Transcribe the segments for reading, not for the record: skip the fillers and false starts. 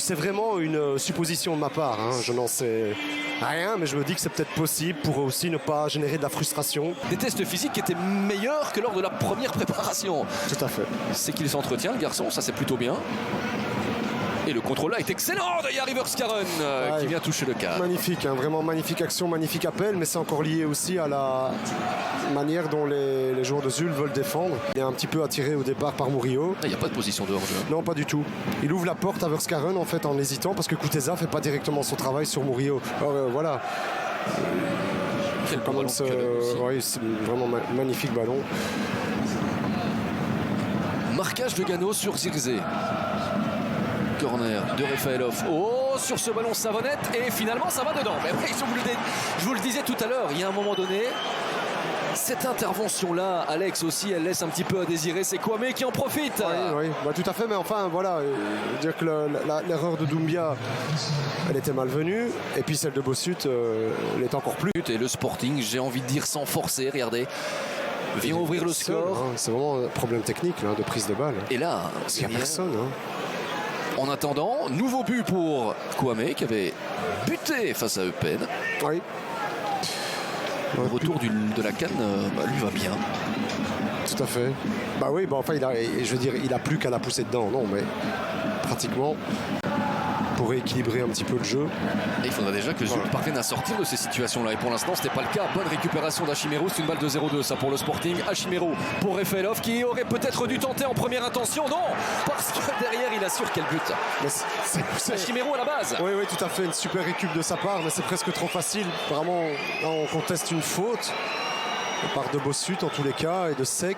c'est vraiment une supposition de ma part, hein. Je n'en sais rien, mais je me dis que c'est peut-être possible pour aussi ne pas générer de la frustration. Des tests physiques qui étaient meilleurs que lors de la première préparation. Tout à fait. C'est qu'il s'entretient, le garçon, ça c'est plutôt bien. Et le contrôle là est excellent de Jari Verskaren qui vient toucher le cadre. Magnifique, hein, vraiment magnifique action, magnifique appel, mais c'est encore lié aussi à la manière dont les joueurs de Zult veulent défendre. Il est un petit peu attiré au départ par Murillo. Il n'y a pas de position de hors-jeu. Non, pas du tout. Il ouvre la porte à Verskaren en fait en hésitant parce que Kuteza fait pas directement son travail sur Murillo. Alors voilà. Quel ballon de Calonne aussi. Oui, c'est vraiment magnifique ballon. Marquage de Gano sur Zirkzee. Corner de Refaelov. Oh, sur ce ballon Savonnette et finalement ça va dedans. Mais oui, je vous le disais tout à l'heure, il y a un moment donné, cette intervention-là, Alex aussi, elle laisse un petit peu à désirer. C'est Kwame qui en profite. Oui, bah, tout à fait, mais enfin voilà, dire que l'erreur de Doumbia, elle était malvenue, et puis celle de Bossut, elle est encore plus. Et le Sporting, j'ai envie de dire sans forcer, regardez. Vient ouvrir le score. Hein, c'est vraiment un problème technique là, de prise de balle. Et là, il n'y a personne. Hein. En attendant, nouveau but pour Kwame qui avait buté face à Eupen. Oui. Le retour de la canne, lui va bien. Tout à fait. Bah oui, bah enfin il a plus qu'à la pousser dedans, non, mais pratiquement pour rééquilibrer un petit peu le jeu. Et il faudrait déjà que Zult parvienne à sortir de ces situations-là. Et pour l'instant, c'était pas le cas. Bonne récupération d'Hachimero. C'est une balle de 0-2, ça pour le Sporting. Hachimero pour Refaelov qui aurait peut-être dû tenter en première intention. Non, parce que derrière, il assure quel but. C'est Hachimero à la base. Oui, tout à fait. Une super récup de sa part, mais c'est presque trop facile. Vraiment, là, on conteste une faute. On part de Bossut en tous les cas et de Sec.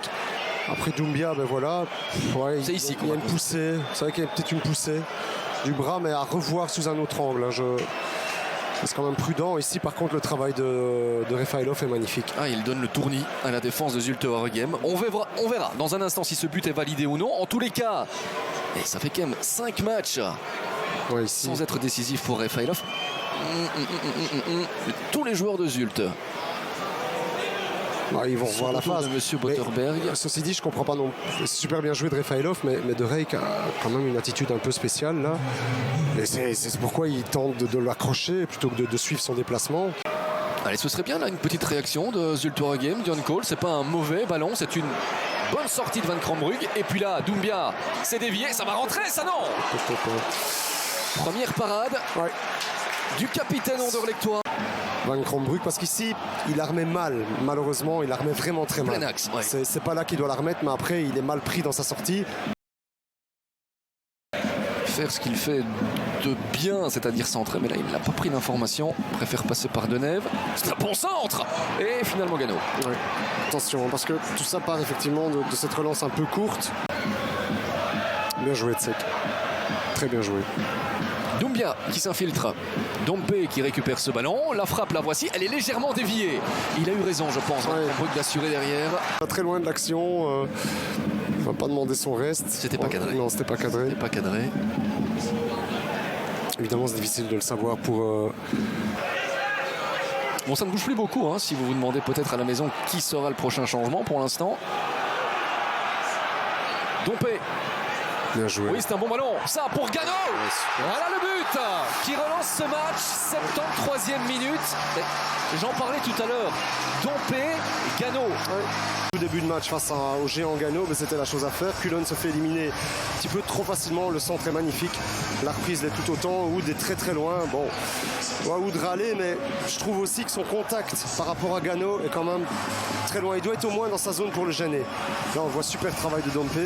Après Doumbia, ben voilà. Ouais, c'est ici il y a une poussée. C'est vrai qu'il y a peut-être une poussée du bras, mais à revoir sous un autre angle. C'est quand même prudent. Ici, par contre, le travail de Refaelov est magnifique. Il donne le tournis à la défense de Zulte Waregem. On verra dans un instant si ce but est validé ou non. En tous les cas, et ça fait quand même 5 matchs sans être décisif pour Refaelov. Tous les joueurs de Zulte. Ils vont revoir la phase. De Monsieur Botterberg. Ceci dit, je comprends pas non. C'est super bien joué de Refaelov, mais de Reik a quand même une attitude un peu spéciale là. Et c'est pourquoi il tente de l'accrocher plutôt que de suivre son déplacement. Allez, ce serait bien là une petite réaction de Zulte Waregem. Dion Cole, c'est pas un mauvais ballon, c'est une bonne sortie de Van Krombrug. Et puis là, Doumbia s'est dévié, ça va rentrer, ça non. Première parade du capitaine Anderlechtois. Van Krombrug, parce qu'ici il la remet mal, malheureusement il la remet vraiment très mal. Axe, c'est pas là qu'il doit la remettre, mais après il est mal pris dans sa sortie. Faire ce qu'il fait de bien, c'est-à-dire centrer, mais là il n'a pas pris d'information, préfère passer par Denève. C'est un bon centre. Et finalement Gano. Attention, parce que tout ça part effectivement de cette relance un peu courte. Bien joué de Sec, très bien joué. Doumbia qui s'infiltre. Dompe qui récupère ce ballon. La frappe, la voici. Elle est légèrement déviée. Il a eu raison, je pense, d'assurer derrière. Pas très loin de l'action. On va pas demander son reste. C'était pas cadré. Non, c'était pas cadré. C'était pas cadré. Évidemment, c'est difficile de le savoir pour... Bon, ça ne bouge plus beaucoup, si vous vous demandez peut-être à la maison qui sera le prochain changement pour l'instant. Dompe. Bien joué. Oui, c'est un bon ballon. Ça pour Gano. Voilà le but qui relance ce match. 73e minute. J'en parlais tout à l'heure. Dompe, Gano. Au début de match face au géant Gano, mais c'était la chose à faire. Cullen se fait éliminer un petit peu trop facilement. Le centre est magnifique. La reprise l'est tout autant. Wood est très très loin. Bon, Wood râler, mais je trouve aussi que son contact par rapport à Gano est quand même très loin. Il doit être au moins dans sa zone pour le gêner. Là, on voit super travail de Dompe.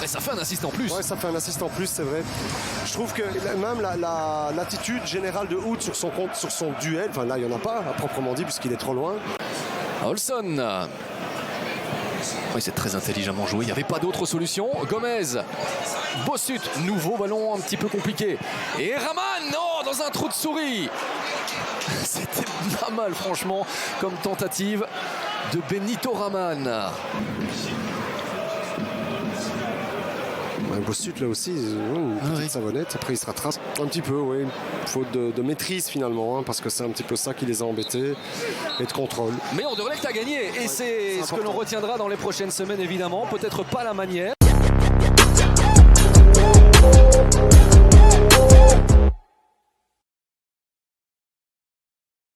Et ça fait un assist en plus. Ouais, ça fait un assist en plus, c'est vrai. Je trouve que même l'attitude générale de Wood sur son duel, enfin là, il n'y en a pas à proprement dit puisqu'il est trop loin. Olson. Oui, c'est très intelligemment joué. Il n'y avait pas d'autre solution. Gomez. Bossut. Nouveau ballon un petit peu compliqué. Et Raman, non, dans un trou de souris. C'était pas mal, franchement, comme tentative de Benito Raman. Bossut là aussi, une petite savonnette, après il se rattrape un petit peu, oui, faute de maîtrise finalement, parce que c'est un petit peu ça qui les a embêtés, et de contrôle. Mais Anderlecht a gagné, et c'est ce que l'on retiendra dans les prochaines semaines évidemment, peut-être pas la manière,